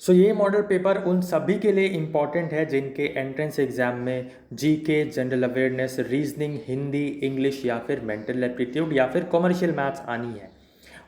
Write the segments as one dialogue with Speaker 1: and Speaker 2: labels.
Speaker 1: ये model paper उन सभी के लिए इम्पॉर्टेंट है जिनके एंट्रेंस एग्ज़ाम में GK, general awareness, reasoning, Hindi, English या फिर मेंटल एप्टीट्यूड या फिर कॉमर्शियल मैथ्स आनी है।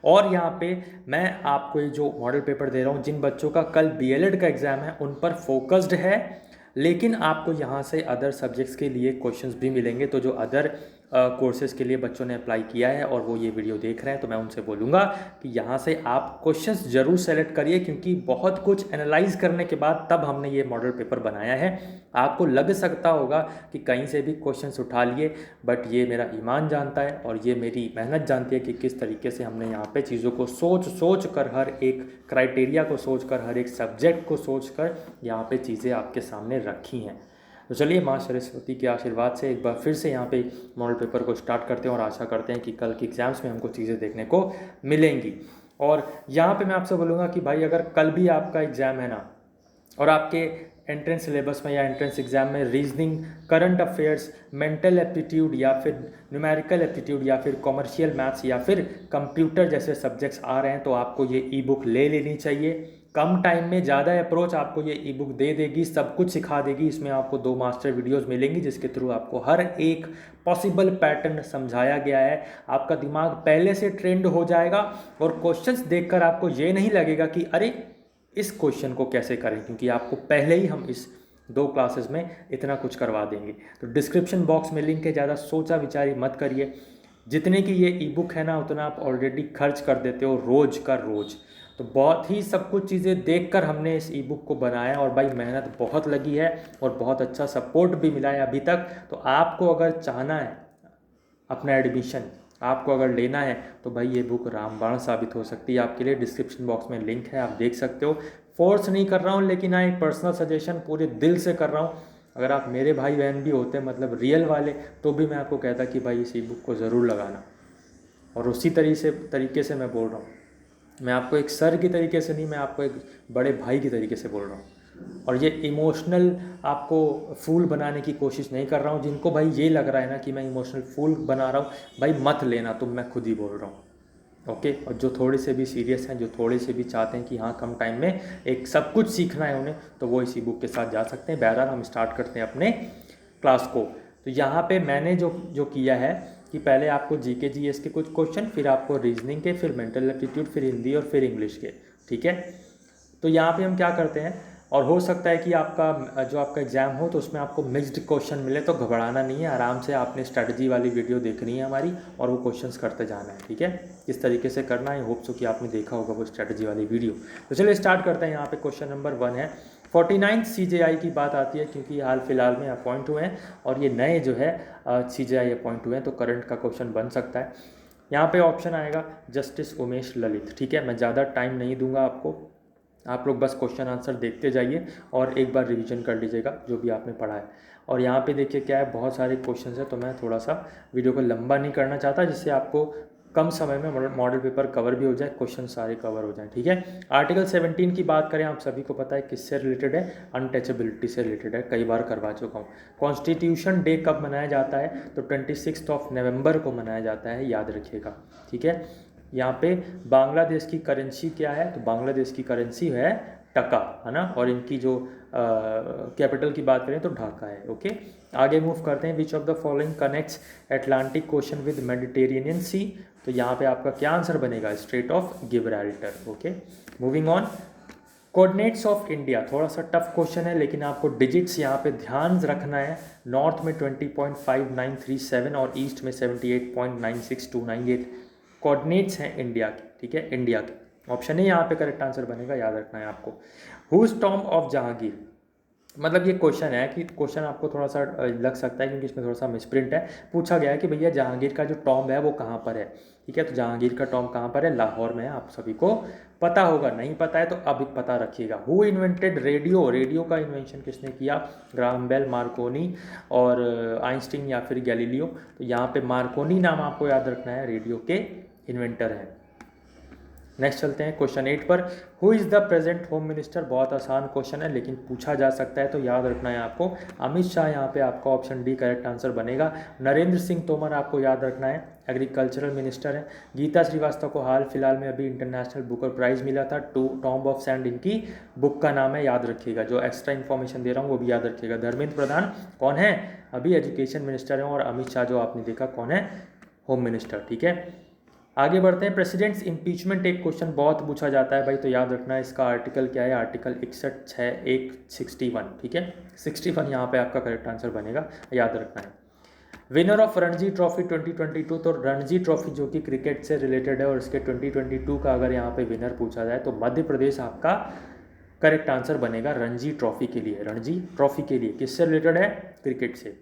Speaker 1: और यहाँ पे मैं आपको ये जो मॉडल पेपर दे रहा हूँ, जिन बच्चों का कल बीएलएड का एग्ज़ाम है उन पर फोकस्ड है, लेकिन आपको यहाँ से अदर सब्जेक्ट्स के लिए क्वेश्चंस भी मिलेंगे। तो जो अदर कोर्सेज़ के लिए बच्चों ने अप्लाई किया है और वो ये वीडियो देख रहे हैं, तो मैं उनसे बोलूँगा कि यहाँ से आप क्वेश्चंस ज़रूर सेलेक्ट करिए, क्योंकि बहुत कुछ एनालाइज करने के बाद तब हमने ये मॉडल पेपर बनाया है। आपको लग सकता होगा कि कहीं से भी क्वेश्चंस उठा लिए, बट ये मेरा ईमान जानता है और ये मेरी मेहनत जानती है कि किस तरीके से हमने यहाँ पे चीज़ों को सोच कर, हर एक क्राइटेरिया को सोच कर, हर एक सब्जेक्ट को सोच कर यहाँ पे चीज़ें आपके सामने रखी हैं। तो चलिए माँ सरस्वती के आशीर्वाद से एक बार फिर से यहाँ पे मॉडल पेपर को स्टार्ट करते हैं और आशा करते हैं कि कल के एग्ज़ाम्स में हमको चीज़ें देखने को मिलेंगी। और यहाँ पे मैं आपसे बोलूँगा कि भाई अगर कल भी आपका एग्ज़ाम है ना, और आपके एंट्रेंस सिलेबस में या एंट्रेंस एग्ज़ाम में reasoning, current affairs, mental aptitude या फिर न्यूमेरिकल एप्टीट्यूड या फिर कॉमर्शियल मैथ्स या फिर कंप्यूटर जैसे सब्जेक्ट्स आ रहे हैं, तो आपको ये ई बुक ले लेनी चाहिए। कम टाइम में ज़्यादा अप्रोच आपको ये ई बुक दे देगी, सब कुछ सिखा देगी। इसमें आपको 2 मास्टर वीडियोस मिलेंगी जिसके थ्रू आपको हर एक पॉसिबल पैटर्न समझाया गया है। आपका दिमाग पहले से ट्रेंड हो जाएगा और क्वेश्चंस देखकर आपको ये नहीं लगेगा कि अरे इस क्वेश्चन को कैसे करें, क्योंकि आपको पहले ही हम इस 2 क्लासेस में इतना कुछ करवा देंगे। तो डिस्क्रिप्शन बॉक्स में लिंक है, ज़्यादा सोचा विचारी मत करिए। जितने की ये ई बुक है ना, उतना आप ऑलरेडी खर्च कर देते हो रोज़ का रोज़। तो बहुत ही सब कुछ चीज़ें देखकर हमने इस ई बुक को बनाया, और भाई मेहनत बहुत लगी है और बहुत अच्छा सपोर्ट भी मिला है अभी तक। तो आपको अगर चाहना है अपना एडमिशन, आपको अगर लेना है, तो भाई ये बुक रामबाण साबित हो सकती है आपके लिए। डिस्क्रिप्शन बॉक्स में लिंक है, आप देख सकते हो। फोर्स नहीं कर रहा हूँ, लेकिन हाँ एक पर्सनल सजेशन पूरे दिल से कर रहा हूँ। अगर आप मेरे भाई बहन भी होते मतलब रियल वाले, तो भी मैं आपको कहता कि भाई इस ई बुक को ज़रूर लगाना। और उसी तरीके से मैं बोल रहा हूँ, मैं आपको एक सर की तरीके से नहीं, मैं आपको एक बड़े भाई की तरीके से बोल रहा हूँ। और ये इमोशनल आपको फूल बनाने की कोशिश नहीं कर रहा हूँ। जिनको भाई ये लग रहा है ना कि मैं इमोशनल फूल बना रहा हूँ, भाई मत लेना तुम, मैं खुद ही बोल रहा हूँ। ओके। और जो थोड़े से भी सीरियस हैं, जो थोड़े से भी चाहते हैं कि हाँ कम टाइम में एक सब कुछ सीखना है उन्हें, तो वो इसी बुक के साथ जा सकते हैं। बहरहाल हम स्टार्ट करते हैं अपने क्लास को। तो यहाँ पे मैंने जो जो किया है कि पहले आपको जीके जीएस के कुछ क्वेश्चन, फिर आपको रीजनिंग के, फिर मेंटल एप्टीट्यूड, फिर हिंदी और फिर इंग्लिश के। ठीक है। तो यहाँ पे हम क्या करते हैं, और हो सकता है कि आपका जो आपका एग्ज़ाम हो तो उसमें आपको मिक्स्ड क्वेश्चन मिले, तो घबराना नहीं है। आराम से आपने स्ट्रैटेजी वाली वीडियो देखनी है हमारी, और वो क्वेश्चंस करते जाना है। ठीक है, किस तरीके से करना है, होप सो कि आपने देखा होगा वो स्ट्रैटेजी वाली वीडियो। तो चलिए स्टार्ट करते हैं। यहाँ पे क्वेश्चन नंबर 1 है। 49 CJI की बात आती है, क्योंकि हाल फिलहाल में अपॉइंट हुए हैं और ये नए जो है CJI अपॉइंट हुए हैं, तो करंट का क्वेश्चन बन सकता है। यहाँ पे ऑप्शन आएगा जस्टिस उमेश ललित। ठीक है, मैं ज़्यादा टाइम नहीं दूंगा आपको, आप लोग बस क्वेश्चन आंसर देखते जाइए और एक बार रिवीजन कर लीजिएगा जो भी आपने पढ़ा है। और यहाँ पे देखिए क्या है, बहुत सारे क्वेश्चंस हैं, तो मैं थोड़ा सा वीडियो को लंबा नहीं करना चाहता, जिससे आपको कम समय में मॉडल पेपर कवर भी हो जाए, क्वेश्चन सारे कवर हो जाएं। ठीक है। आर्टिकल 17 की बात करें, आप सभी को पता है किससे रिलेटेड है, अनटचेबिलिटी से रिलेटेड है, कई बार करवा चुका हूँ। कॉन्स्टिट्यूशन डे कब मनाया जाता है, तो 26 नवंबर को मनाया जाता है, याद रखिएगा। ठीक है। यहाँ पे बांग्लादेश की करेंसी क्या है, तो बांग्लादेश की करेंसी है टका, है ना। और इनकी जो कैपिटल की बात करें तो ढाका है। ओके, आगे मूव करते हैं। Which of the following connects Atlantic Ocean with Mediterranean Sea, तो यहाँ पे आपका क्या आंसर बनेगा, strait of Gibraltar. Okay, moving on. Coordinates of India, थोड़ा सा टफ क्वेश्चन है, लेकिन आपको डिजिट्स यहाँ पे ध्यान रखना है। नॉर्थ में 20.5937 और ईस्ट में 78.96298 कोऑर्डिनेट्स हैं इंडिया की। ठीक है, इंडिया के ऑप्शन है यहाँ पे करेक्ट आंसर बनेगा, याद रखना है आपको। हुज टॉम ऑफ जहांगीर, मतलब ये क्वेश्चन है कि क्वेश्चन आपको थोड़ा सा लग सकता है क्योंकि इसमें थोड़ा सा मिसप्रिंट है। पूछा गया है कि भैया जहांगीर का जो टॉम है वो कहाँ पर है। ठीक है, तो जहांगीर का टॉम कहाँ पर है, लाहौर में है, आप सभी को पता होगा। नहीं पता है तो अभी पता रखिएगा। हु इन्वेंटेड रेडियो, रेडियो का इन्वेंशन किसने किया, ग्राहम बेल, मार्कोनी और आइंस्टीन या फिर गैलीलियो। तो यहाँ पे मार्कोनी नाम आपको याद रखना है, रेडियो के इन्वेंटर हैं। नेक्स्ट चलते हैं क्वेश्चन 8 पर। Who is the present home minister? बहुत आसान क्वेश्चन है लेकिन पूछा जा सकता है तो याद रखना है आपको। अमित शाह यहाँ पे आपका ऑप्शन डी करेक्ट आंसर बनेगा। नरेंद्र सिंह तोमर आपको याद रखना है, एग्रीकल्चरल मिनिस्टर है। गीता श्रीवास्तव को हाल फिलहाल में अभी इंटरनेशनल बुकर प्राइज़ मिला था, टॉम्ब ऑफ सैंड इनकी बुक का नाम है, याद रखिएगा। जो एक्स्ट्रा इन्फॉर्मेशन दे रहा हूँ वो भी याद रखिएगा। धर्मेंद्र प्रधान कौन है? अभी एजुकेशन मिनिस्टर हैं। और अमित शाह जो आपने देखा कौन है? Home minister. ठीक है, आगे बढ़ते हैं। प्रेसिडेंट्स इम्पीचमेंट एक क्वेश्चन बहुत पूछा जाता है भाई, तो याद रखना है इसका आर्टिकल क्या है। आर्टिकल 6161। ठीक है, 61 यहाँ पे आपका करेक्ट आंसर बनेगा, याद रखना है। विनर ऑफ रणजी ट्रॉफी 2022, तो रणजी ट्रॉफी जो कि क्रिकेट से रिलेटेड है और इसके 2022 का अगर यहाँ पे विनर पूछा जाए तो मध्य प्रदेश आपका करेक्ट आंसर बनेगा रणजी ट्रॉफी के लिए। रणजी ट्रॉफी के लिए किससे रिलेटेड है? क्रिकेट से।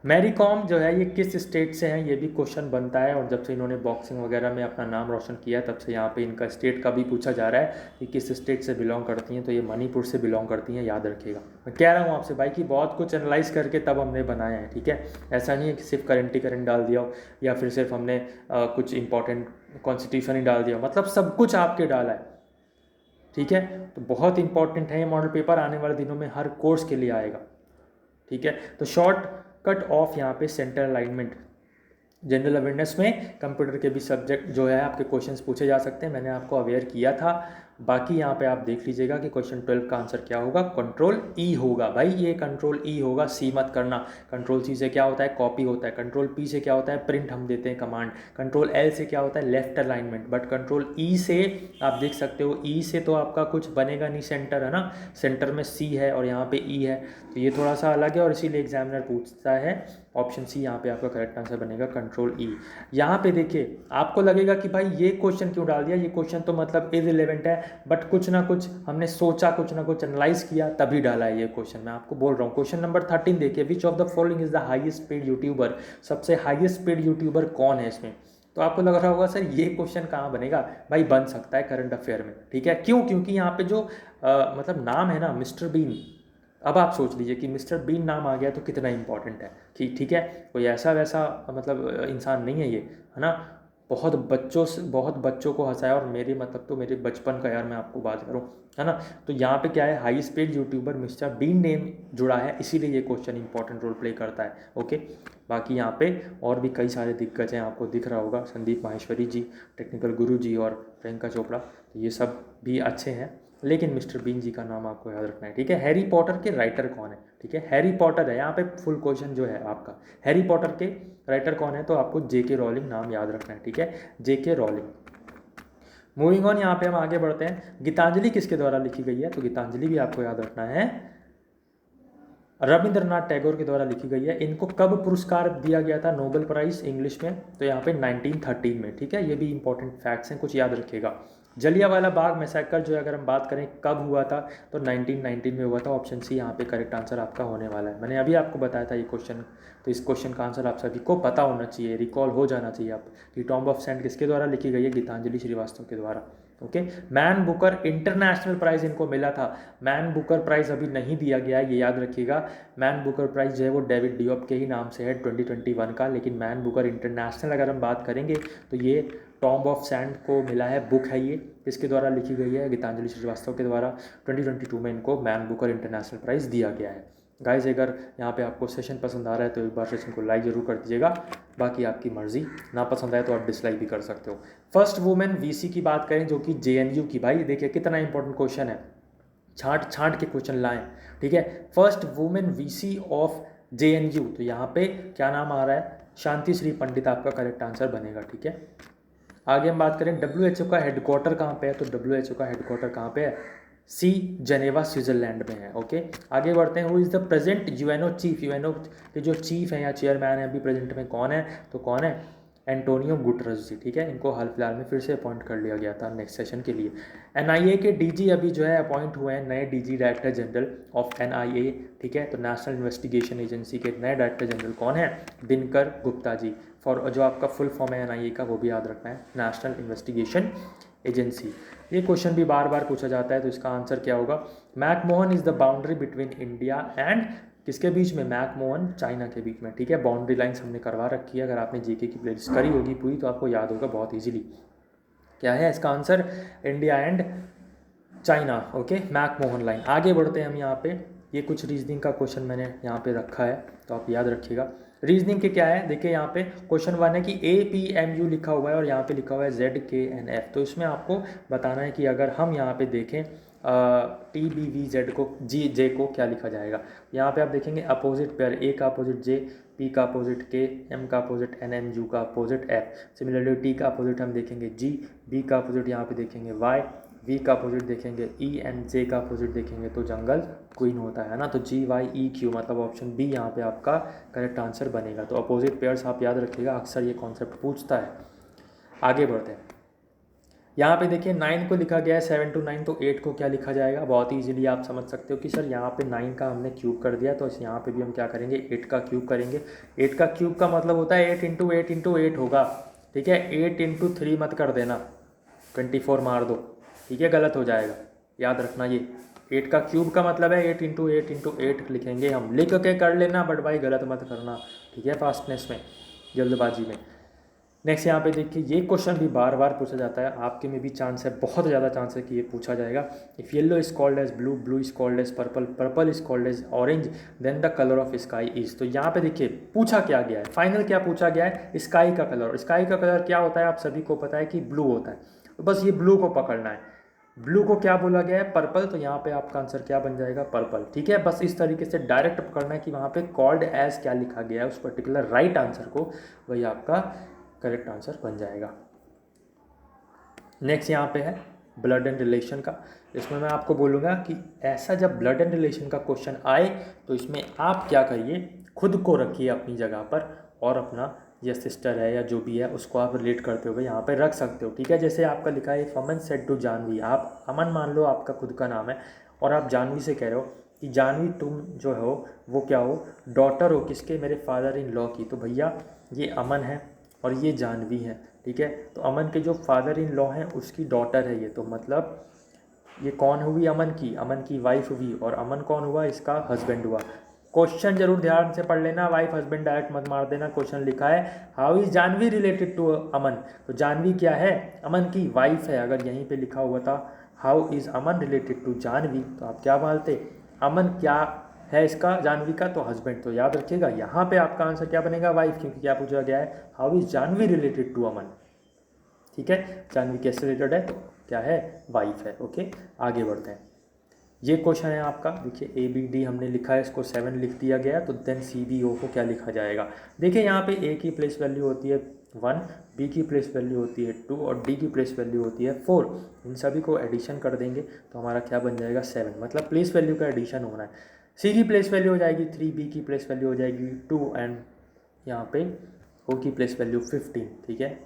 Speaker 1: मैरी कॉम जो है ये किस स्टेट से हैं, ये भी क्वेश्चन बनता है। और जब से इन्होंने बॉक्सिंग वगैरह में अपना नाम रोशन किया तब से यहाँ पे इनका स्टेट का भी पूछा जा रहा है कि किस स्टेट से बिलोंग करती हैं, तो ये मणिपुर से बिलोंग करती हैं, याद रखिएगा। मैं कह रहा हूँ आपसे भाई कि बहुत कुछ एनालाइज करके तब हमने बनाया है। ठीक है, ऐसा नहीं है कि सिर्फ करंट डाल दिया हो या फिर सिर्फ हमने कुछ इंपॉर्टेंट कॉन्स्टिट्यूशन ही डाल दिया, मतलब सब कुछ आपके डाला है। ठीक है, तो बहुत इंपॉर्टेंट है ये मॉडल पेपर, आने वाले दिनों में हर कोर्स के लिए आएगा। ठीक है, तो शॉर्ट कट ऑफ यहाँ पे सेंटर अलाइनमेंट। जनरल अवेयरनेस में कंप्यूटर के भी सब्जेक्ट जो है आपके क्वेश्चंस पूछे जा सकते हैं, मैंने आपको अवेयर किया था। बाकी यहाँ पे आप देख लीजिएगा कि क्वेश्चन 12 का आंसर क्या होगा। कंट्रोल ई होगा भाई, ये कंट्रोल ई होगा, सी मत करना। कंट्रोल सी से क्या होता है? कॉपी होता है। कंट्रोल पी से क्या होता है? प्रिंट हम देते हैं कमांड। कंट्रोल एल से क्या होता है? Left alignment. बट कंट्रोल ई से आप देख सकते हो, ई से तो आपका कुछ बनेगा नहीं, सेंटर है ना, सेंटर में सी है और यहाँ पे ई है, तो ये थोड़ा सा अलग है और इसीलिए एग्जामिनर पूछता है। ऑप्शन सी यहाँ पे आपका करेक्ट आंसर बनेगा, कंट्रोल ई। यहाँ पे देखिए आपको लगेगा कि भाई ये क्वेश्चन क्यों डाल दिया, ये क्वेश्चन तो मतलब इररिलेवेंट है, बट कुछ ना कुछ हमने सोचा, कुछ ना कुछ एनालाइज किया तभी डाला है ये क्वेश्चन। मैं आपको बोल रहा हूँ। क्वेश्चन नंबर 13 देखिए, विच of the following is the highest paid YouTuber? सबसे हाईएस्ट पेड यूट्यूबर कौन है इसमें? तो आपको लग रहा होगा सर ये क्वेश्चन कहाँ बनेगा? भाई बन सकता है करंट अफेयर में। ठीक है, क्यों? क्योंकि यहाँ पे जो मतलब नाम है ना, मिस्टर बीन। अब आप सोच लीजिए कि मिस्टर बीन नाम आ गया तो कितना इंपॉर्टेंट है कि ठीक है, कोई ऐसा वैसा मतलब इंसान नहीं है ये, है ना। बहुत बच्चों को हंसाया, और मेरे मतलब तो मेरे बचपन का यार मैं आपको बात करूं, है ना। तो यहाँ पे क्या है, highest paid YouTuber Mister Bean name जुड़ा है, इसीलिए ये क्वेश्चन इंपॉर्टेंट रोल प्ले करता है। ओके, बाकी यहाँ पे और भी कई सारे दिग्गज हैं, आपको दिख रहा होगा, संदीप माहेश्वरी जी, टेक्निकल गुरु जी और प्रियंका चोपड़ा, तो ये सब भी अच्छे हैं, लेकिन मिस्टर बीन जी का नाम आपको याद रखना है। ठीक है, हैरी पॉटर के राइटर कौन है? ठीक है, हैरी पॉटर है यहाँ पे फुल क्वेश्चन जो है आपका, हैरी पॉटर के राइटर कौन है? तो आपको जेके रॉलिंग नाम याद रखना है। ठीक है, जेके रॉलिंग। मूविंग ऑन, यहाँ पे हम आगे बढ़ते हैं। गीतांजलि किसके द्वारा लिखी गई है? तो गीतांजलि भी आपको याद रखना है, रविंद्रनाथ टैगोर के द्वारा लिखी गई है। इनको कब पुरस्कार दिया गया था, नोबेल प्राइज़ इंग्लिश में? तो यहाँ पे 1913 में। ठीक है, ये भी इंपॉर्टेंट फैक्ट्स हैं, कुछ याद रखिएगा। जलियांवाला बाग मैसेकर जो अगर हम बात करें कब हुआ था, तो 1919 में हुआ था। ऑप्शन सी यहाँ पे करेक्ट आंसर आपका होने वाला है। मैंने अभी आपको बताया था ये क्वेश्चन, तो इस क्वेश्चन का आंसर आप सभी को पता होना चाहिए, रिकॉल हो जाना चाहिए आप कि टॉम्ब ऑफ सैंड किसके द्वारा लिखी गई है? गीतांजलि श्रीवास्तव के द्वारा। Okay, Man Booker International Prize इनको मिला था। मैन बुकर प्राइज़ अभी नहीं दिया गया है, ये याद रखिएगा। मैन बुकर प्राइज़ जो है वो डेविड डियोप के ही नाम से है 2021 का, लेकिन मैन बुकर इंटरनेशनल अगर हम बात करेंगे तो ये टॉम्ब ऑफ सैंड को मिला है। बुक है ये, किसके द्वारा लिखी गई है? गीतांजलि श्रीवास्तव के द्वारा। 2022 में इनको मैन बुकर इंटरनेशनल प्राइज़ दिया गया है। गाइज, अगर यहाँ पे आपको सेशन पसंद आ रहा है तो एक बार सेशन को लाइक ज़रूर कर दीजिएगा, बाकी आपकी मर्ज़ी, ना पसंद आए तो आप डिसलाइक भी कर सकते हो। फर्स्ट वुमेन वीसी की बात करें जो कि जेएनयू की, भाई देखिए कितना इंपॉर्टेंट क्वेश्चन है, छांट के क्वेश्चन लाएं। ठीक है, first women VC of JNU, तो यहाँ पे क्या नाम आ रहा है? शांति श्री पंडित आपका करेक्ट आंसर बनेगा। ठीक है, आगे हम बात करें डब्ल्यूएचओ का हेडक्वार्टर कहाँ पे है, तो डब्ल्यूएचओ का हेडक्वार्टर कहाँ पे है? सी, जेनेवा स्विट्जरलैंड में है। ओके, आगे बढ़ते हैं। Who is the present UNO chief? UNO के जो चीफ हैं या चेयरमैन है अभी प्रेजेंट में कौन है? तो कौन है? एंटोनियो गुटरस जी। ठीक है, इनको हाल फिलहाल में फिर से अपॉइंट कर लिया गया था नेक्स्ट सेशन के लिए। एनआईए के डीजी अभी जो है अपॉइंट हुए हैं, नए DG director general of NIA. ठीक है, तो नेशनल इन्वेस्टिगेशन एजेंसी के नए डायरेक्टर जनरल कौन है? दिनकर गुप्ता जी। फॉर जो आपका फुल फॉर्म है एनआईए का वो भी याद रखना है, नेशनल इन्वेस्टिगेशन एजेंसी। ये क्वेश्चन भी बार बार पूछा जाता है, तो इसका आंसर क्या होगा? McMahon is the boundary between India and किसके बीच में? मैकमोहन चाइना के बीच में। ठीक है, बाउंड्री लाइंस हमने करवा रखी है, अगर आपने जीके की प्लेलिस्ट करी होगी पूरी तो आपको याद होगा बहुत ईजिली। क्या है इसका answer? India and China. Okay, McMahon line. आगे बढ़ते हैं हम यहाँ पे। ये कुछ रीजनिंग का क्वेश्चन मैंने यहाँ पे रखा है, तो आप याद रखिएगा। रीजनिंग के क्या है, देखिए यहाँ पे क्वेश्चन 1 है कि APMU लिखा हुआ है और यहाँ पे लिखा हुआ है ZKNF। तो इसमें आपको बताना है कि अगर हम यहाँ पे देखें TBVZ को J को क्या लिखा जाएगा। यहाँ पे आप देखेंगे अपोजिट पेयर, A का अपोजिट J, P का अपोजिट K, M का अपोजिट N, M, U का अपोजिट F। सिमिलरली T का अपोजिट हम देखेंगे G, B का अपोजिट यहाँ पे देखेंगे Y, V का अपोजिट देखेंगे E, एंड J का अपोजिट देखेंगे तो जंगल क्वीन होता है ना। तो GYEQ मतलब ऑप्शन बी यहाँ पे आपका करेक्ट आंसर बनेगा। तो अपोजिट पेयर्स आप याद रखिएगा, अक्सर ये कॉन्सेप्ट पूछता है। आगे बढ़ते हैं। यहाँ पे देखिए 9 को लिखा गया है 7 to 9, तो 8 को क्या लिखा जाएगा। बहुत ही इजीली आप समझ सकते हो कि सर यहाँ पे 9 का हमने क्यूब कर दिया, तो इस यहाँ पे भी हम क्या करेंगे, 8 का क्यूब करेंगे। 8 का क्यूब का मतलब होता है 8 इंटू 8 इंटू 8 होगा, ठीक है। 8 इंटू 3 मत कर देना, 24 मार दो, ठीक है, गलत हो जाएगा, याद रखना। ये 8 का क्यूब का मतलब है 8 इंटू 8 इंटू 8 लिखेंगे हम, लिख के कर लेना, बट भाई गलत मत करना, ठीक है, फास्टनेस में, जल्दबाजी में। नेक्स्ट यहाँ पे देखिए, ये क्वेश्चन भी बार बार पूछा जाता है, आपके में भी चांस है, बहुत ज़्यादा चांस है कि ये पूछा जाएगा। If yellow is called as blue, blue is called as purple, purple is called as orange, then the colour of sky is. तो यहाँ पे देखिए पूछा क्या गया है, फाइनल क्या पूछा गया है, स्काई का कलर। स्काई का कलर क्या होता है, आप सभी को पता है कि ब्लू होता है, तो बस ये ब्लू को पकड़ना है। ब्लू को क्या बोला गया है, पर्पल, तो यहाँ पे आपका आंसर क्या बन जाएगा, पर्पल, ठीक है। बस इस तरीके से डायरेक्ट पकड़ना है कि वहाँ पे कॉल्ड एज क्या लिखा गया है, उस पर्टिकुलर राइट आंसर को, वही आपका करेक्ट आंसर बन जाएगा। नेक्स्ट यहाँ पे है ब्लड एंड रिलेशन का। इसमें मैं आपको बोलूँगा कि ऐसा जब ब्लड एंड रिलेशन का क्वेश्चन आए तो इसमें आप क्या करिए, खुद को रखिए अपनी जगह पर और अपना या सिस्टर है या जो भी है उसको आप रिलेट करते हुए यहाँ पे रख सकते हो, ठीक है। जैसे आपका लिखा है अमन सेड टू जानवी, आप अमन मान लो आपका खुद का नाम है और आप जानवी से कह रहे हो कि जानवी तुम जो हो वो क्या हो, डॉटर हो किसके, मेरे फादर इन लॉ की। तो भैया ये अमन है और ये जानवी है, ठीक है। तो अमन के जो फादर इन लॉ हैं उसकी डॉटर है ये, तो मतलब ये कौन हुई, अमन की वाइफ हुई, और अमन कौन हुआ, इसका हस्बैंड हुआ। क्वेश्चन जरूर ध्यान से पढ़ लेना, वाइफ हस्बैंड डायरेक्ट मत मार देना। क्वेश्चन लिखा है how is Janvi related to Aman, तो जानवी क्या है, अमन की वाइफ है। अगर यहीं पे लिखा हुआ था how is Aman related to Janvi, तो आप क्या मानते, अमन क्या है इसका, जानवी का, तो हस्बैंड। तो याद रखिएगा यहाँ पे आपका आंसर क्या बनेगा, वाइफ, क्योंकि क्या पूछा गया है, how is Janvi related to Aman, ठीक है। जानवी कैसे रिलेटेड है, तो क्या है, वाइफ है। ओके, आगे बढ़ते हैं। ये क्वेश्चन है आपका, देखिए ABD हमने लिखा है, इसको 7 लिख दिया गया है, तो देन CBO को क्या लिखा जाएगा। देखिए यहाँ पे A की प्लेस वैल्यू होती है 1, B की प्लेस वैल्यू होती है 2 और D की प्लेस वैल्यू होती है 4। इन सभी को एडिशन कर देंगे तो हमारा क्या बन जाएगा, 7, मतलब प्लेस वैल्यू का एडिशन होना है। C की प्लेस वैल्यू हो जाएगी 3, B की प्लेस वैल्यू हो जाएगी 2 एंड यहाँ पे O की प्लेस वैल्यू 15, ठीक है।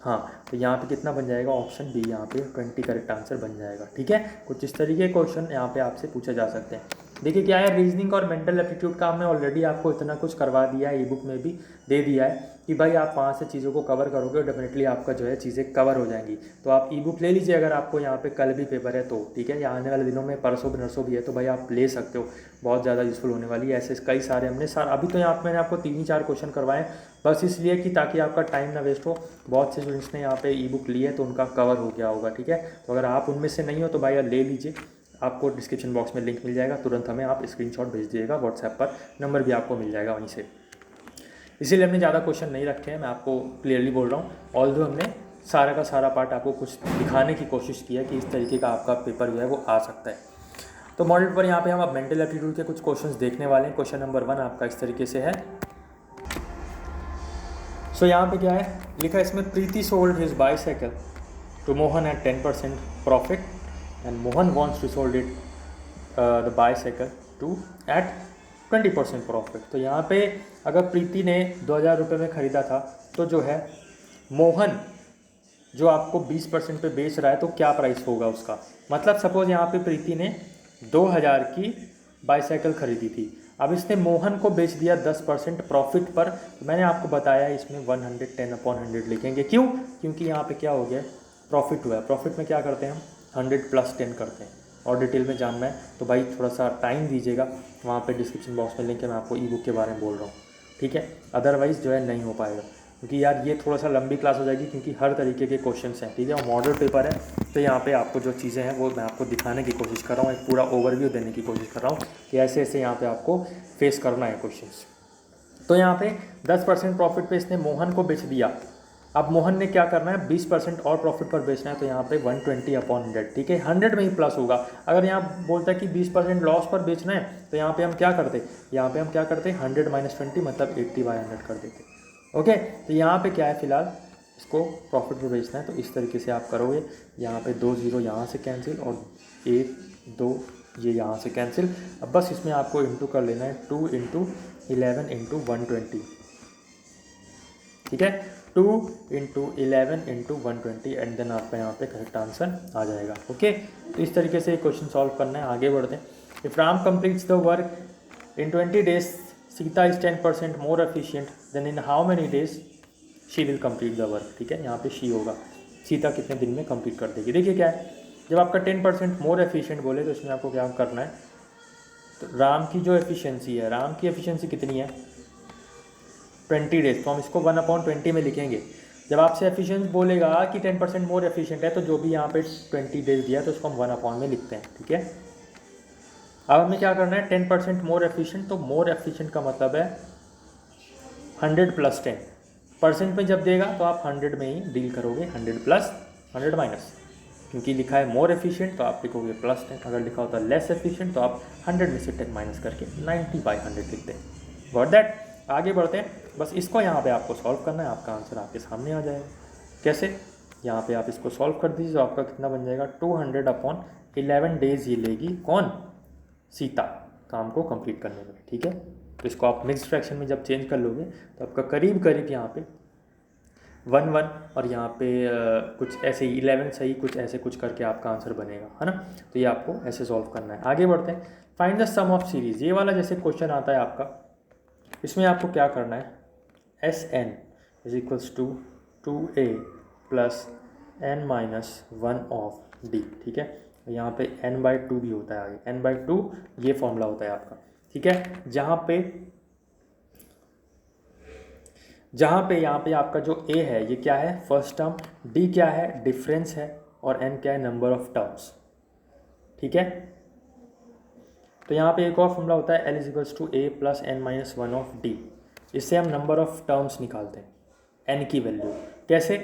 Speaker 1: हाँ, तो यहाँ पे कितना बन जाएगा, ऑप्शन बी यहाँ पे 20 करेक्ट आंसर बन जाएगा, ठीक है। कुछ इस तरीके के क्वेश्चन यहाँ पे आपसे पूछे जा सकते हैं। देखिए क्या है, रीजनिंग और मेंटल एप्टीट्यूड का हमने ऑलरेडी आपको इतना कुछ करवा दिया है, ई बुक में भी दे दिया है कि भाई आप वहाँ से चीज़ों को कवर करोगे, डेफिनेटली आपका जो है चीज़ें कवर हो जाएंगी। तो आप ई बुक ले लीजिए, अगर आपको यहाँ पे कल भी पेपर है तो, ठीक है, या आने वाले दिनों में परसों नरसों भी है तो भाई आप ले सकते हो, बहुत ज़्यादा यूज़फुल होने वाली है। ऐसे कई सारे हमने अभी तो यहाँ पे मैंने आपको 3 ही 4 क्वेश्चन करवाए, बस इसलिए कि ताकि आपका टाइम ना वेस्ट हो। बहुत से स्टूडेंट्स ने यहाँ पे ई बुक ली है तो उनका कवर हो गया होगा, ठीक है। तो अगर आप उनमें से नहीं हो तो भाई ले लीजिए, आपको डिस्क्रिप्शन बॉक्स में लिंक मिल जाएगा, तुरंत हमें आप स्क्रीनशॉट भेज दीजिएगा व्हाट्सएप पर, नंबर भी आपको मिल जाएगा वहीं से। इसीलिए हमने ज़्यादा क्वेश्चन नहीं रखे हैं, मैं आपको क्लियरली बोल रहा हूँ। ऑल्दो हमने सारा का सारा पार्ट आपको कुछ दिखाने की कोशिश की है कि इस तरीके का आपका पेपर जो है वो आ सकता है। तो मॉडल पर यहाँ पे हम अब मेंटल एप्टीट्यूड के कुछ क्वेश्चंस देखने वाले हैं। क्वेश्चन नंबर 1 आपका इस तरीके से है। सो यहाँ पे क्या है लिखा है इसमें, Preeti sold his bicycle to Mohan at 10% profit and Mohan wants to sold it the bicycle to at 20% profit. तो यहाँ पे अगर प्रीति ने 2000 रुपये में ख़रीदा था तो जो है मोहन जो आपको 20% पे बेच रहा है तो क्या प्राइस होगा उसका। मतलब सपोज़ यहाँ पे प्रीति ने 2000 की बाईसाइकिल ख़रीदी थी, अब इसने मोहन को बेच दिया 10% प्रॉफिट पर। तो मैंने आपको बताया इसमें 110/100 लिखेंगे, क्यों, क्योंकि यहाँ पे क्या हो गया, प्रॉफिट हुआ है। प्रॉफिट में क्या करते हैं हम, 100 + 10 करते हैं। और डिटेल में जानना है तो भाई थोड़ा सा टाइम दीजिएगा, वहाँ पे डिस्क्रिप्शन बॉक्स में लिंक है, मैं आपको ई बुक के बारे में बोल रहा हूँ, ठीक है। अदरवाइज़ जो है नहीं हो पाएगा। क्योंकि यार ये थोड़ा सा लंबी क्लास हो जाएगी, क्योंकि हर तरीके के क्वेश्चंस हैं, ठीक है, और मॉडल पेपर है। तो यहाँ पे आपको जो चीज़ें हैं वो मैं आपको दिखाने की कोशिश कर रहा हूँ, एक पूरा ओवरव्यू देने की कोशिश कर रहा हूँ कि ऐसे ऐसे यहाँ पे आपको फेस करना है क्वेश्चंस। तो यहाँ पे 10% प्रॉफिट पे इसने मोहन को बेच दिया। अब मोहन ने क्या करना है, 20% और प्रॉफिट पर बेचना है, तो यहाँ पे 120/100, ठीक है, 100 में ही प्लस होगा। अगर यहाँ बोलता है कि 20% लॉस पर बेचना है, तो यहाँ पे हम क्या करते, यहाँ पे हम क्या करते, 100 - 20 मतलब 80/100 कर देते। ओके, तो यहाँ पे क्या है, फिलहाल इसको प्रॉफिट पर बेचना है, तो इस तरीके से आप करोगे। यहाँ पे 2 0 यहाँ से कैंसिल, और 1 2 ये यहाँ से कैंसिल। अब बस इसमें आपको इंटू कर लेना है, 2 × 11 × 120, ठीक है, 2 × 11 × 120, एंड देन आपका यहाँ पे करेक्ट आंसर आ जाएगा। ओके, तो इस तरीके से क्वेश्चन सॉल्व करना है। आगे बढ़ते हैं। If Ram completes the work in 20 days, Sita is 10% more efficient, then in how many days she will complete the work, ठीक है, यहाँ पे शी होगा, सीता कितने दिन में कंप्लीट कर देगी। देखिए क्या है, जब आपका 10% मोर एफिशिएंट बोले तो इसमें आपको क्या करना है, तो राम की जो एफिशिएंसी है, राम की एफिशिएंसी कितनी है, 20 डेज, तो हम इसको 1/20 में लिखेंगे। जब आपसे एफिशिएंट बोलेगा कि 10% मोर एफिशिएंट है, तो जो भी यहाँ पे 20 डेज दिया तो उसको हम 1/, में लिखते हैं, ठीक है। अब हमें क्या करना है, 10% मोर एफिशिएंट, तो मोर एफिशिएंट का मतलब है 100 + 10, परसेंट में जब देगा तो आप 100 में ही डील करोगे, 100 + 100 माइनस, क्योंकि लिखा है मोर एफिशिएंट तो आप लिखोगे +10, अगर लिखा होता लेस एफिशिएंट तो आप 100 में से 10 माइनस करके 90/100 लिखते हैं। Got that. आगे बढ़ते हैं, बस इसको यहाँ पे आपको सॉल्व करना है, आपका आंसर आपके सामने आ जाएगा। कैसे, यहाँ पे आप इसको सॉल्व कर दीजिए, तो आपका कितना बन जाएगा, 200/11 डेज ये लेगी कौन, सीता, काम को कंप्लीट करने में, ठीक है। तो इसको आप मिक्स्ड फ्रैक्शन में जब चेंज कर लोगे तो आपका करीब करीब यहाँ पे 1 1 और यहाँ पे कुछ ऐसे ही 11 सही, कुछ ऐसे कुछ करके आपका आंसर बनेगा, है ना। तो ये आपको ऐसे सॉल्व करना है। आगे बढ़ते हैं, find the sum of series, ये वाला जैसे क्वेश्चन आता है आपका, इसमें आपको क्या करना है, SN = 2A + n-1 of D, ठीक है। यहाँ पे n/2 भी होता है आगे, n/2 ये फॉर्मूला होता है आपका, ठीक है। जहाँ पे यहाँ पे आपका जो A है ये क्या है, फर्स्ट टर्म, D क्या है, डिफरेंस है, और N क्या है, नंबर ऑफ टर्म्स, ठीक है। तो यहाँ पे एक और फॉर्मूला होता है, L = A + n-1 of D, इससे हम नंबर ऑफ टर्म्स निकालते हैं, N की वैल्यू कैसे,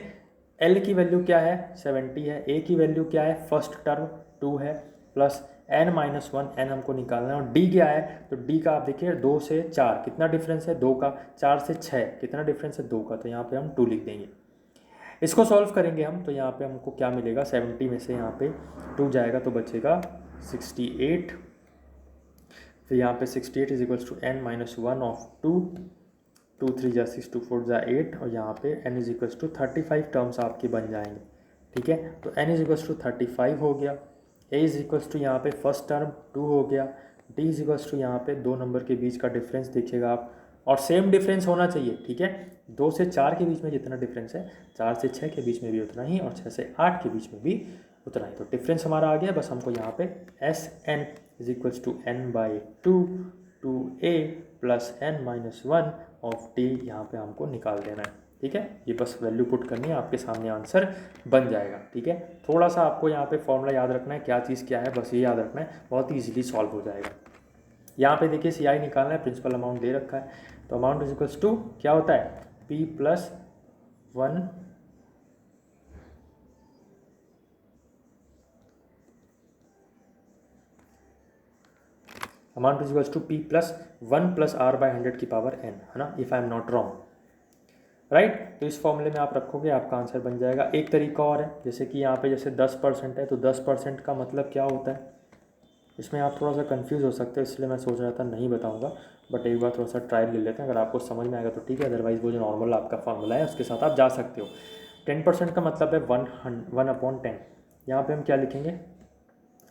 Speaker 1: L की वैल्यू क्या है, 70 है, A की वैल्यू क्या है, फर्स्ट टर्म 2 है, प्लस n-1, n हमको निकालना है, और D क्या है, तो D का आप देखिए 2 से 4 कितना डिफरेंस है, 2 का, 4 से 6 कितना डिफरेंस है, 2 का, तो यहाँ पे हम 2 लिख देंगे। इसको सॉल्व करेंगे हम, तो यहाँ पे हमको क्या मिलेगा, 70 में से यहाँ पे 2 जाएगा तो बचेगा 68, फिर यहाँ पे 68 = n-1 ऑफ 2, 2 3 × 6, 2 4 × 8, और यहाँ पे n = 35 टर्म्स आपके बन जाएंगे, ठीक है। तो n = 35 हो गया, A = यहाँ पे फर्स्ट टर्म 2 हो गया, D = यहाँ पे 2 नंबर के बीच का डिफरेंस देखिएगा आप, और सेम डिफरेंस होना चाहिए, ठीक है। 2 से 4 के बीच में जितना डिफरेंस है, 4 से 6 के बीच में भी उतना ही, और 6 से 8 के बीच में भी उतना ही। तो डिफरेंस हमारा आ गया, बस हमको यहाँ पे SN = n/2 2A + n-1 of D यहाँ पे हमको निकाल देना है, ठीक है। ये बस वैल्यू पुट करनी है, आपके सामने आंसर बन जाएगा, ठीक है। थोड़ा सा आपको यहाँ पे फॉर्मूला याद रखना है, क्या चीज़ क्या है, बस ये याद रखना है, बहुत ही ईजिली सॉल्व हो जाएगा। यहाँ पे देखिए CI निकालना है, प्रिंसिपल अमाउंट दे रखा है, तो अमाउंट = क्या होता है, P + 1 अमाउंट P + 1 + r/100 की पावर n, है ना, if I am not wrong, right. तो इस फॉर्मूले में आप रखोगे, आपका आंसर बन जाएगा। एक तरीका और है, जैसे कि यहाँ पे जैसे 10% है, तो 10% का मतलब क्या होता है, इसमें आप थोड़ा सा कंफ्यूज हो सकते हो, इसलिए मैं सोच रहा था नहीं बताऊंगा, बट एक बार थोड़ा सा ट्रायल ले लेते हैं, अगर आपको समझ में आएगा तो ठीक है, अदरवाइज़ वो जो नॉर्मल आपका फॉर्मूला है उसके साथ आप जा सकते हो। 10% का मतलब है 1/10, यहाँ पे हम क्या लिखेंगे,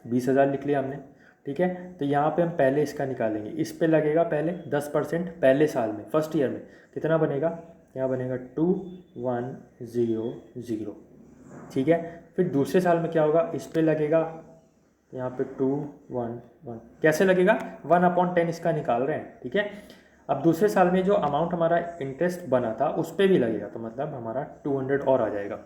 Speaker 1: 20,000 लिख लिया हमने, ठीक है। तो यहाँ पे हम पहले इसका निकालेंगे, इस पे लगेगा पहले 10% पहले साल में, फर्स्ट ईयर में कितना बनेगा, यहाँ बनेगा 2100, ठीक है। फिर दूसरे साल में क्या होगा, इस पे लगेगा, यहाँ पे 211, कैसे लगेगा, 1/10 इसका निकाल रहे हैं, ठीक है। अब दूसरे साल में जो अमाउंट हमारा इंटरेस्ट बना था उस पर भी लगेगा, तो मतलब हमारा 200 और आ जाएगा।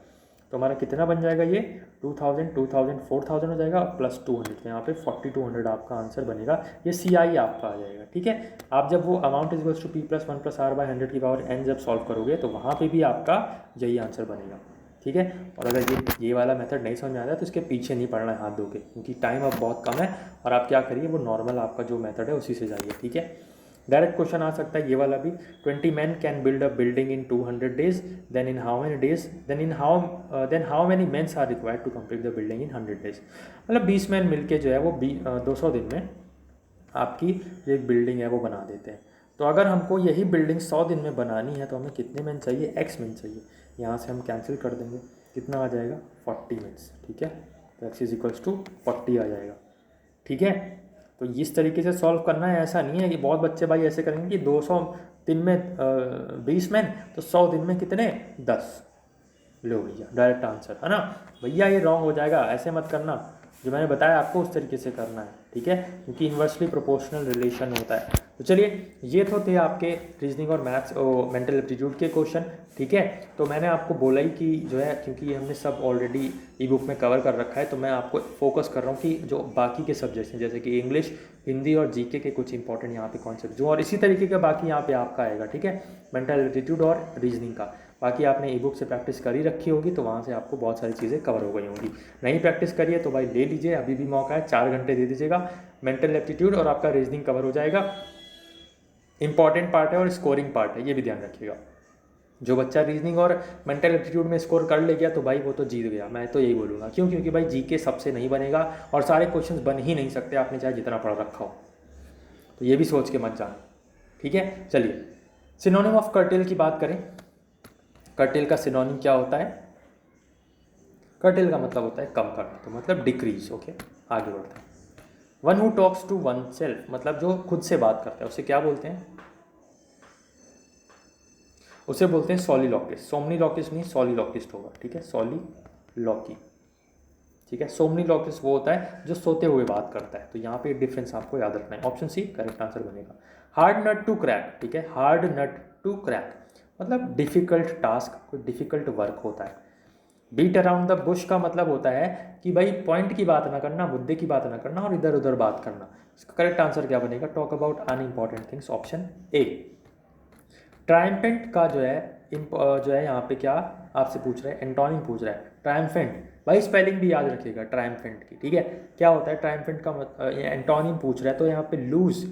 Speaker 1: तो हमारा कितना बन जाएगा ये 2000, 2000, 4000 हो जाएगा प्लस 200, तो यहाँ पे 4200 आपका आंसर बनेगा। ये सी आई आपका आ जाएगा। ठीक है, आप जब वो amount is equals to P plus 1+r/100 की पावर n जब सॉल्व करोगे तो वहाँ पे भी आपका यही आंसर बनेगा। ठीक है, और अगर ये वाला मेथड नहीं समझ में आता है तो इसके पीछे नहीं पड़ना है हाथ धो के, क्योंकि टाइम अब बहुत कम है। और आप क्या करिए, वो नॉर्मल आपका जो मेथड है उसी से जाइए। ठीक है, डायरेक्ट क्वेश्चन आ सकता है ये वाला भी। 20 men can build a building in 200 days, then in how many days, then how many mens are required to complete the building in 100 days। मतलब 20 मैन मिलके जो है वो 200 दिन में आपकी जो एक बिल्डिंग है वो बना देते हैं। तो अगर हमको यही बिल्डिंग 100 दिन में बनानी है तो हमें कितने मैन चाहिए, x मैन चाहिए। यहाँ से हम कैंसिल कर देंगे, कितना आ जाएगा 40 मिनट्स। ठीक है, तो x इज इक्वल्स टू 40 आ जाएगा। ठीक है, तो इस तरीके से सॉल्व करना है। ऐसा नहीं है कि बहुत बच्चे भाई ऐसे करेंगे कि 200 दिन में 20 मैन, तो 100 दिन में कितने 10। लो भैया डायरेक्ट आंसर है ना भैया, ये रॉन्ग हो जाएगा, ऐसे मत करना। जो मैंने बताया आपको उस तरीके से करना है। ठीक है, क्योंकि इन्वर्सली प्रोपोर्शनल रिलेशन होता है। तो चलिए, ये तो थे आपके रीजनिंग और मैथ्स और मेंटल एप्टीट्यूड के क्वेश्चन। ठीक है, तो मैंने आपको बोला ही कि जो है, क्योंकि ये हमने सब ऑलरेडी ई बुक में कवर कर रखा है, तो मैं आपको फोकस कर रहा हूँ कि जो बाकी के सब्जेक्ट्स हैं जैसे कि इंग्लिश, हिंदी और जीके के कुछ इंपॉर्टेंट यहाँ पे कॉन्सेप्ट जो, और इसी तरीके का बाकी यहाँ पे आपका आएगा। ठीक है, मेंटल एप्टीट्यूड और रीजनिंग का। बाकी आपने ई बुक से प्रैक्टिस करी रखी होगी तो वहाँ से आपको बहुत सारी चीज़ें कवर हो गई होंगी। नहीं प्रैक्टिस करिए तो भाई ले लीजिए, अभी भी मौका है, 4 घंटे दे दीजिएगा, मेंटल एप्टीट्यूड और आपका रीजनिंग कवर हो जाएगा। इंपॉर्टेंट पार्ट है और स्कोरिंग पार्ट है, ये भी ध्यान रखिएगा। जो बच्चा रीजनिंग और मेंटल एप्टीट्यूड में स्कोर कर ले गया तो भाई वो तो जीत गया, मैं तो यही बोलूँगा। क्यों? क्योंकि भाई जीके सबसे नहीं बनेगा और सारे क्वेश्चंस बन ही नहीं सकते, आपने चाहे जितना पढ़ रखा हो। तो ये भी सोच के मत जाना। ठीक है, चलिए सिनोनिम ऑफ कर्टेल की बात करें। कर्टेल का सिनोनिम क्या होता है? कर्टेल का मतलब होता है कम करना, तो मतलब डिक्रीज। ओके, आगे बढ़ते हैं। One who talks to one self, मतलब जो खुद से बात करता है उसे क्या बोलते हैं? उसे बोलते हैं सोलिलोक्विस्ट। सोमनीलोक्विस्ट नहीं, सोलिलोक्विस्ट होगा। ठीक है, सोलिलोकी। ठीक है, सोमनीलोक्विस्ट वो होता है जो सोते हुए बात करता है। तो यहाँ पे डिफरेंस आपको याद रखना है। ऑप्शन सी करेक्ट आंसर बनेगा। Hard nut to crack. ठीक है, हार्ड नट टू क्रैक मतलब डिफिकल्ट टास्क, कोई डिफिकल्ट वर्क होता है। बीट अराउंड द बुश का मतलब होता है कि भाई पॉइंट की बात ना करना, मुद्दे की बात ना करना और इधर उधर बात करना। इसका करेक्ट आंसर क्या बनेगा? Talk about unimportant things, option A. Triumphant का जो है यहाँ पे क्या आपसे पूछ रहा है? एंटोनिम पूछ रहा है। ट्रायम्फेंट, भाई स्पेलिंग भी याद रखिएगा ट्रायम्फेंट की। ठीक है, क्या होता है ट्रायम्फेंट का एंटोनिम पूछ रहा है, तो यहाँ पे लूज,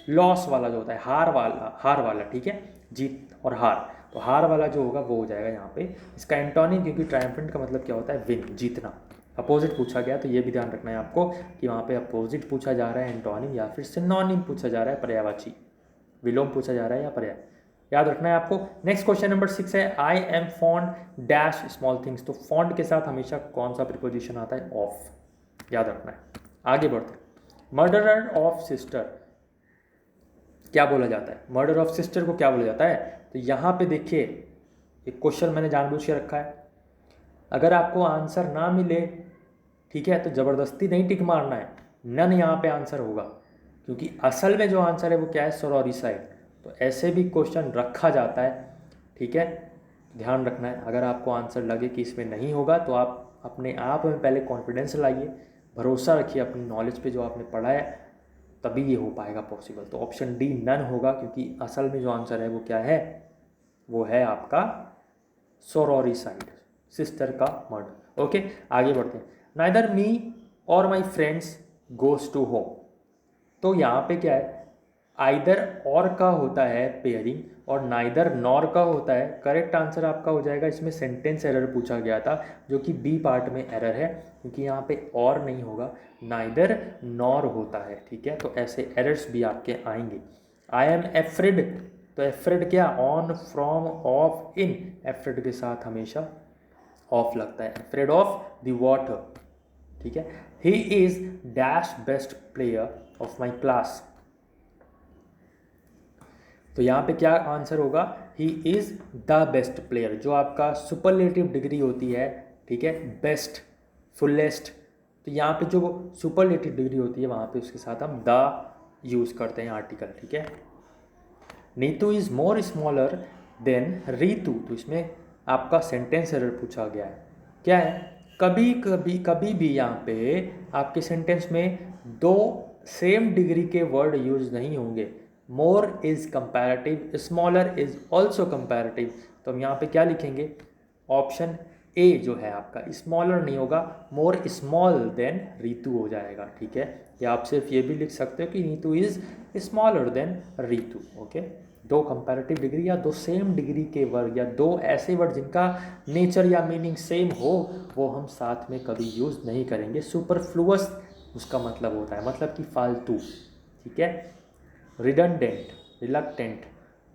Speaker 1: लॉस वाला जो होता है, हार वाला। ठीक है, जीत और हार, तो हार वाला जो होगा वो हो जाएगा यहाँ पे इसका एंटोनिम, क्योंकि ट्रायम्फेंट का मतलब क्या होता है? विन, जीतना। अपोजिट पूछा गया तो ये भी ध्यान रखना है आपको कि वहाँ पे अपोजिट पूछा जा रहा है एंटोनिम, या फिर सिनोनिम पूछा जा रहा है, पर्यायवाची, विलोम पूछा जा रहा है या पर्याय, याद रखना है आपको। नेक्स्ट क्वेश्चन नंबर 6 है, I am fond dash small things. तो फॉन्ड के साथ हमेशा कौन सा प्रीपोजिशन आता है? ऑफ, याद रखना है। आगे बढ़ते, मर्डरर ऑफ सिस्टर क्या बोला जाता है? मर्डर ऑफ सिस्टर को क्या बोला जाता है? तो यहाँ पे देखिए एक क्वेश्चन मैंने जानबूझ के रखा है, अगर आपको आंसर ना मिले, ठीक है, तो ज़बरदस्ती नहीं टिक मारना है, नन यहाँ पे आंसर होगा, क्योंकि असल में जो आंसर है वो क्या है? सोरोरिसाइड। तो ऐसे भी क्वेश्चन रखा जाता है। ठीक है, ध्यान रखना है। अगर आपको आंसर लगे कि इसमें नहीं होगा तो आप अपने आप में पहले कॉन्फिडेंस लाइए, भरोसा रखिए अपनी नॉलेज पे जो आपने पढ़ा है, तभी ये हो पाएगा पॉसिबल। तो ऑप्शन डी नन होगा, क्योंकि असल में जो आंसर है वो क्या है? वो है आपका सोरोरिसाइड, सिस्टर का मर्डर। ओके, आगे बढ़ते हैं। नाइदर मी और my friends goes to home. तो यहाँ पे क्या है? आइदर और का होता है पेयरिंग और नाइदर नॉर का होता है। करेक्ट आंसर आपका हो जाएगा, इसमें सेंटेंस एरर पूछा गया था जो कि बी पार्ट में एरर है, क्योंकि यहाँ पे और नहीं होगा, नाइदर नॉर होता है। ठीक है, तो ऐसे एरर्स भी आपके आएंगे। आई एम एफ्रेड, तो एफ्रेड क्या? On, from, of, in. Afraid के साथ हमेशा ऑफ लगता है। Afraid of the water. ठीक है, he is dash best player of my class. तो यहाँ पे क्या आंसर होगा? He is the best player, जो आपका सुपरलेटिव डिग्री होती है। ठीक है, बेस्ट, फुलेस्ट, तो यहाँ पे जो सुपरलेटिव डिग्री होती है वहाँ पे उसके साथ हम द यूज़ करते हैं आर्टिकल। ठीक है, Neetu is more smaller than Ritu, तो इसमें आपका सेंटेंस एरर पूछा गया है। क्या है, कभी भी यहाँ पे आपके सेंटेंस में दो सेम डिग्री के वर्ड यूज नहीं होंगे। मोर is comparative, smaller is also comparative, तो हम यहाँ पे क्या लिखेंगे, ऑप्शन ए जो है आपका, स्मॉलर नहीं होगा, मोर स्मॉल देन रीतू हो जाएगा। ठीक है, या आप सिर्फ ये भी लिख सकते हो कि Neetu is smaller than Ritu. Okay, दो कंपैरेटिव डिग्री या दो सेम डिग्री के वर्ड या दो ऐसे वर्ड जिनका नेचर या मीनिंग सेम हो, वो हम साथ में कभी यूज़ नहीं करेंगे। सुपरफ्लुअस उसका मतलब होता है, मतलब कि फालतू। ठीक है, रिडंडेंट, रिलक्टेंट,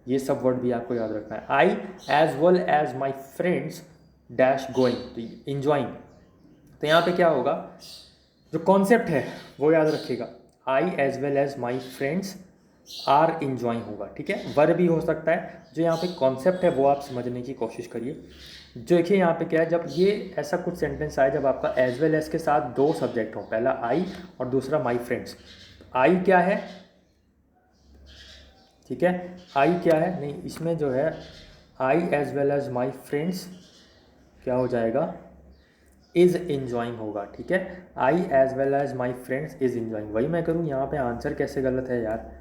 Speaker 1: ये सब वर्ड भी आपको याद रखना है। I as well as my friends dash going, तो इंजॉइंग, तो यहाँ पे क्या होगा, जो कॉन्सेप्ट है वो याद रखिएगा, I as well as my friends are enjoying होगा। ठीक है, वर्ब भी हो सकता है, जो यहाँ पे कॉन्सेप्ट है वो आप समझने की कोशिश करिए। जो देखिए यहाँ पे क्या है, जब ये ऐसा कुछ सेंटेंस आए जब आपका एज वेल एज के साथ दो सब्जेक्ट हो, पहला आई और दूसरा माई फ्रेंड्स। आई क्या है, ठीक है, आई क्या है, नहीं इसमें जो है I as well as my friends क्या हो जाएगा, इज़ इंजॉइंग होगा। ठीक है, I as well as my friends is enjoying, वही मैं करूँ, यहाँ पे आंसर कैसे गलत है यार,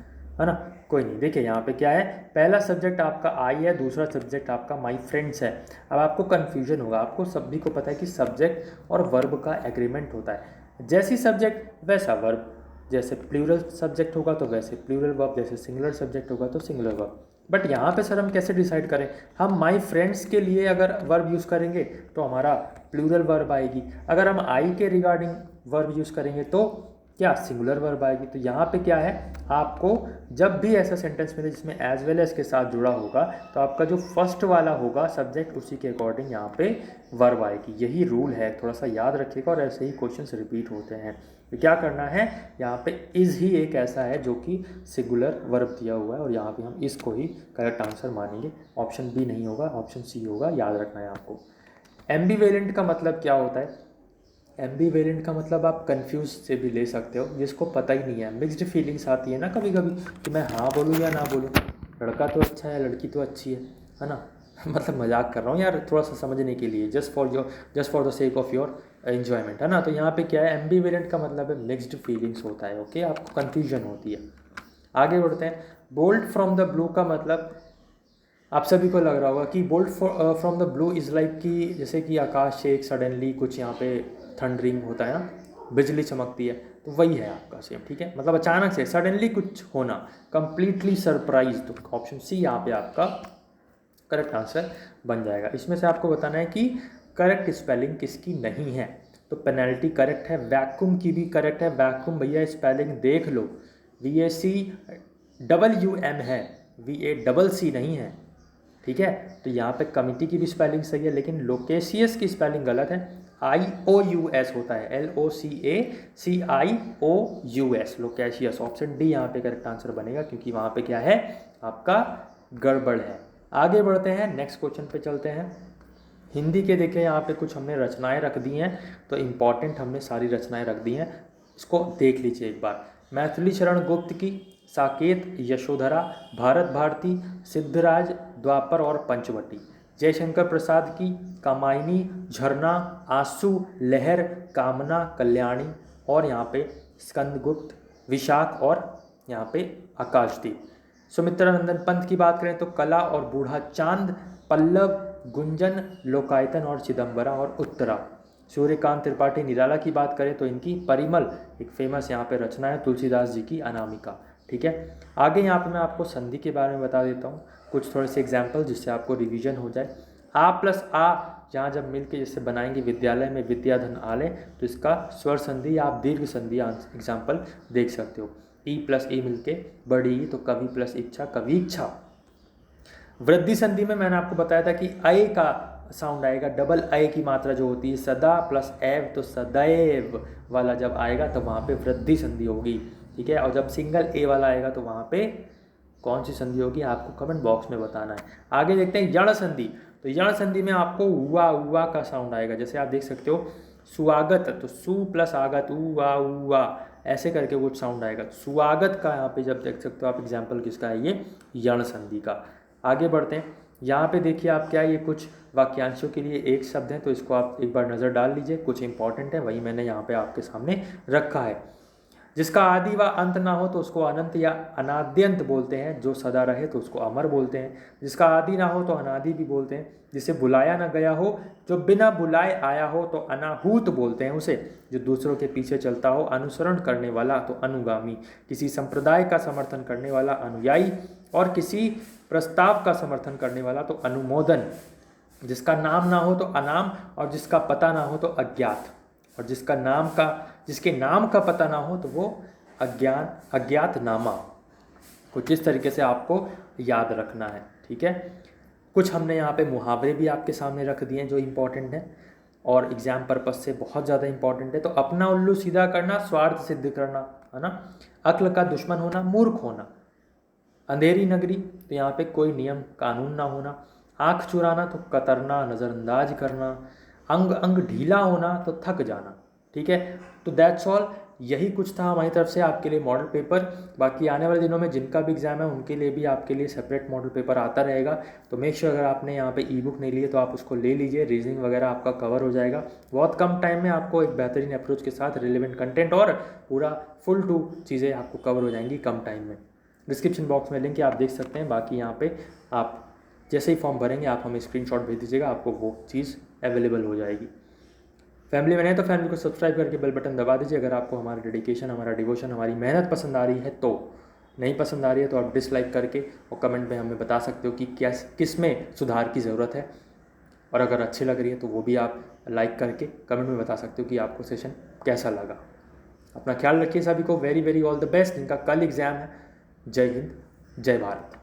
Speaker 1: है ना। कोई नहीं, देखिए यहाँ पे क्या है, पहला सब्जेक्ट आपका आई है, दूसरा सब्जेक्ट आपका माई फ्रेंड्स है। अब आपको कन्फ्यूजन होगा, आपको सभी को पता है कि सब्जेक्ट और वर्ब का एग्रीमेंट होता है, जैसी सब्जेक्ट वैसा वर्ब, जैसे प्लूरल सब्जेक्ट होगा तो वैसे प्लूरल वर्ब, जैसे सिंगुलर सब्जेक्ट होगा तो सिंगुलर वर्ब। बट यहाँ पे सर हम कैसे डिसाइड करें, हम माई फ्रेंड्स के लिए अगर वर्ब यूज़ करेंगे तो हमारा प्लूरल वर्ब आएगी, अगर हम आई के रिगार्डिंग वर्ब यूज़ करेंगे तो क्या सिंगुलर वर्ब आएगी। तो यहाँ पे क्या है, आपको जब भी ऐसा सेंटेंस मिले जिसमें एज वेल एज के साथ जुड़ा होगा तो आपका जो फर्स्ट वाला होगा सब्जेक्ट, उसी के अकॉर्डिंग यहाँ पे वर्ब आएगी। यही रूल है, थोड़ा सा याद रखिएगा, और ऐसे ही क्वेश्चंस रिपीट होते हैं। तो क्या करना है, यहाँ पे इज़ ही एक ऐसा है जो कि सिंगुलर वर्ब दिया हुआ है, और यहाँ पे हम इसको ही करेक्ट आंसर मानेंगे। ऑप्शन बी नहीं होगा, ऑप्शन सी होगा, याद रखना है आपको। एम्बीवेलेंट का मतलब क्या होता है, एम्बीवेलेंट का मतलब आप कंफ्यूज से भी ले सकते हो, जिसको पता ही नहीं है, मिक्स्ड फीलिंग्स आती है ना कभी कभी कि मैं हाँ बोलूँ या ना बोलूँ, लड़का तो अच्छा है लड़की तो अच्छी है ना। मतलब मजाक कर रहा हूँ यार, थोड़ा सा समझने के लिए, just for the sake of your enjoyment, है ना। तो यहाँ पे क्या है, एम्बीवेलेंट का मतलब है मिक्स्ड फीलिंग्स होता है। ओके, आपको कन्फ्यूजन होती है। आगे बढ़ते हैं। बोल्ट फ्रॉम द ब्लू का मतलब आप सभी को लग रहा होगा कि bolt from the blue is like कि जैसे कि आकाश से एक सडनली कुछ यहाँ पे थंडरिंग होता है ना, बिजली चमकती है, तो वही है आपका सेम। ठीक है, मतलब अचानक से सडनली कुछ होना, कंप्लीटली सरप्राइज, तो ऑप्शन सी यहाँ पे आपका करेक्ट आंसर बन जाएगा। इसमें से आपको बताना है कि करेक्ट स्पेलिंग किसकी नहीं है। तो पेनल्टी करेक्ट है, वैक्यूम की भी करेक्ट है, वैक्यूम भैया स्पेलिंग देख लो, VACWM है, VACC नहीं है। ठीक है, तो यहाँ पे कमिटी की भी स्पेलिंग सही है, लेकिन लोकेशियस की स्पेलिंग गलत है, IOUS होता है, LOCACIOUS, लोकेशियस। ऑप्शन डी यहाँ पे करेक्ट आंसर बनेगा, क्योंकि वहाँ पे क्या है आपका गड़बड़ है। आगे बढ़ते हैं, नेक्स्ट क्वेश्चन पे चलते हैं। हिंदी के देखें यहाँ पे कुछ हमने रचनाएं रख दी हैं, तो इम्पॉर्टेंट हमने सारी रचनाएं रख दी हैं, इसको देख लीजिए एक बार। मैथिली शरण गुप्त की, साकेत, यशोधरा, भारत भारती, सिद्धराज, द्वापर और पंचवटी। जयशंकर प्रसाद की, कामायनी, झरना, आंसू, लहर, कामना, कल्याणी, और यहाँ पे स्कंदगुप्त, विशाख, और यहाँ पे आकाशदीप। सुमित्रानंदन पंत की बात करें तो कला और बूढ़ा चांद, पल्लव, गुंजन, लोकायतन और चिदम्बरा और उत्तरा। सूर्यकांत त्रिपाठी निराला की बात करें तो इनकी परिमल एक फेमस यहाँ पे रचना है, तुलसीदास जी की अनामिका। ठीक है, आगे यहाँ पे मैं आपको संधि के बारे में बता देता हूँ, कुछ थोड़े से एग्जाम्पल जिससे आपको रिवीजन हो जाए। आ प्लस आ यहाँ जब मिलके जैसे बनाएंगे विद्यालय में विद्याधन आलय, तो इसका स्वर संधि या आप दीर्घ संधि एग्जाम्पल देख सकते हो। ई प्लस ई मिलके बड़ी, तो कवि प्लस इच्छा कवि इच्छा। वृद्धि संधि में मैंने आपको बताया था कि अय का साउंड आएगा, डबल अय की मात्रा जो होती है, सदा प्लस एव, तो सदैव वाला जब आएगा तो वहाँ पे वृद्धि संधि होगी। ठीक है, और जब सिंगल ए वाला आएगा तो वहाँ पे कौन सी संधि होगी आपको कमेंट बॉक्स में बताना है। आगे देखते हैं यण संधि। तो यण संधि में आपको हुआ का साउंड आएगा, जैसे आप देख सकते हो स्वागत, तो सु प्लस आगत, हुआ, ऐसे करके कुछ साउंड आएगा। स्वागत का यहाँ पे जब देख सकते हो आप एग्जाम्पल किसका है, ये यण संधि का। आगे बढ़ते हैं, यहाँ पे देखिए आप क्या, ये कुछ वाक्यांशों के लिए एक शब्द है, तो इसको आप एक बार नज़र डाल लीजिए, कुछ इंपॉर्टेंट है वही मैंने यहाँ पे आपके सामने रखा है। जिसका आदि व अंत ना हो तो उसको अनंत या अनाद्यंत बोलते हैं, जो सदा रहे तो उसको अमर बोलते हैं। जिसका आदि ना हो तो अनादि भी बोलते हैं। जिसे बुलाया ना गया हो, जो बिना बुलाए आया हो तो अनाहूत बोलते हैं उसे। जो दूसरों के पीछे चलता हो, अनुसरण करने वाला तो अनुगामी। किसी संप्रदाय का समर्थन करने वाला अनुयायी, और किसी प्रस्ताव का समर्थन करने वाला तो अनुमोदन। जिसका नाम ना हो तो अनाम, और जिसका पता ना हो तो अज्ञात। और जिसके नाम का पता ना हो तो वो अज्ञात नामा। कुछ इस तरीके से आपको याद रखना है, ठीक है। कुछ हमने यहाँ पे मुहावरे भी आपके सामने रख दिए हैं जो इम्पोर्टेंट हैं और एग्जाम पर्पस से बहुत ज़्यादा इम्पोर्टेंट है। तो अपना उल्लू सीधा करना, स्वार्थ सिद्ध करना, है ना। अक्ल का दुश्मन होना, मूर्ख होना। अंधेरी नगरी, तो यहाँ पे कोई नियम कानून ना होना। आँख चुराना तो कतरना, नज़रअंदाज करना। अंग अंग ढीला होना तो थक जाना, ठीक है। तो दैट्स ऑल, यही कुछ था हमारी तरफ से आपके लिए मॉडल पेपर। बाकी आने वाले दिनों में जिनका भी एग्जाम है उनके लिए भी आपके लिए सेपरेट मॉडल पेपर आता रहेगा। तो मेक श्योर अगर आपने यहाँ पे ई बुक नहीं ली है तो आप उसको ले लीजिए, रीजनिंग वगैरह आपका कवर हो जाएगा। बहुत कम टाइम में आपको एक बेहतरीन अप्रोच के साथ रिलेवेंट कंटेंट और पूरा फुल टू चीज़ें आपको कवर हो जाएंगी कम टाइम में। डिस्क्रिप्शन बॉक्स में लिंक है, आप देख सकते हैं। बाकी यहाँ पे आप जैसे ही फॉर्म भरेंगे आप हमें स्क्रीनशॉट भेज दीजिएगा, आपको वो चीज़ अवेलेबल हो जाएगी। फैमिली में नहीं तो फैमिली को सब्सक्राइब करके बेल बटन दबा दीजिए। अगर आपको हमारा डेडिकेशन, हमारा डिवोशन, हमारी मेहनत पसंद आ रही है तो। नहीं पसंद आ रही है तो आप डिसलाइक करके और कमेंट में हमें बता सकते हो कि किस में सुधार की ज़रूरत है। और अगर अच्छी लग रही है तो वो भी आप लाइक करके कमेंट में बता सकते हो कि आपको सेशन कैसा लगा। अपना ख्याल रखिए, सभी को very very all the best जिनका कल एग्ज़ाम है। जय हिंद, जय भारत।